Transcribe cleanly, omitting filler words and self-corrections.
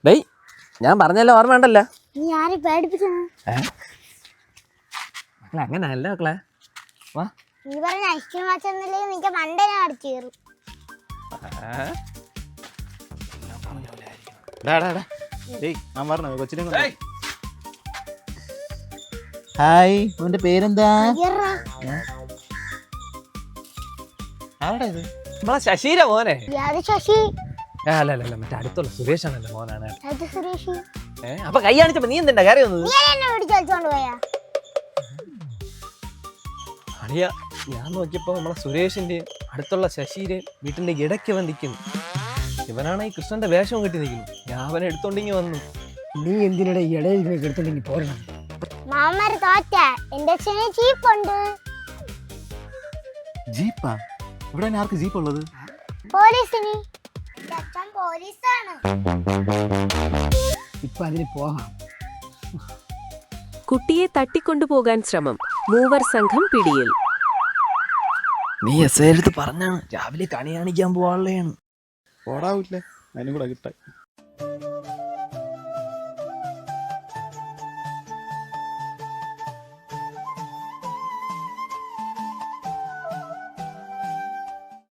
ഡേയ് ഞാൻ പറഞ്ഞല്ലോ ഓർമ്മ ഉണ്ടല്ലോ. നീ ആരെ പേടിപ്പിച്ചു? അങ്ങനെ അല്ല മക്കളെ. വാ നീ പറഞ്ഞ ഐസ്ക്രീം വാച്ചൊന്നുമില്ലേ നിനക്ക് മണ്ടനെ അടിച്ചു കയറും. ഹായ്, അവന്റെ പേരെന്താ? ആരുടെ ഇത്? നമ്മളെ ശശീര മോനെ. ശശി അല്ല മറ്റേ അടുത്തുള്ള സുരേഷാണല്ലോ മോനാണ്. സുരേഷ് അപ്പൊ കൈ കാണിച്ചപ്പോ നീ എന്തിന്റെ കാര്യം വന്നത്? പിടിച്ചോണ്ട് പോയാ അളിയ ഞാൻ നോക്കിയപ്പോ നമ്മളെ സുരേഷിന്റെ അടുത്തുള്ള ശശീരെ വീട്ടിന്റെ ഇടയ്ക്ക് വന്നിരിക്കുന്നു. ഇവനാണ് ഈ കൃഷ്ണന്റെ വേഷം കെട്ടി നിൽക്കുന്നു. ഞാൻ അവനെ എടുത്തോണ്ടെങ്കി വന്നു. നീ എന്തിനടെ ഈ ഇടയിൽ എടുത്തോണ്ടെങ്കിൽ പോരണം? മാമര് തോറ്റ എന്റെ അച്ഛന് ജീപ്പുണ്ട്. ജീപ്പാ? ഇവിടെ ആർക്ക് ജീപ്പ് ഉള്ളത്? പോലീസിന്. എന്റെ അച്ഛൻ പോലീസാണ്. ഇപ്പൊ അതിന് പോകാം. കുട്ടിയെ തട്ടിക്കൊണ്ടുപോകാൻ ശ്രമം. മൂവർ സംഘം പിടിയിൽ. നീ എസ് എടുത്ത് പറഞ്ഞാണ് രാവിലെ കണി കാണിക്കാൻ പോവാനുള്ളതാണ്. ഓടാവൂല്ലേ, അതിനും കൂടെ കിട്ടാൻ.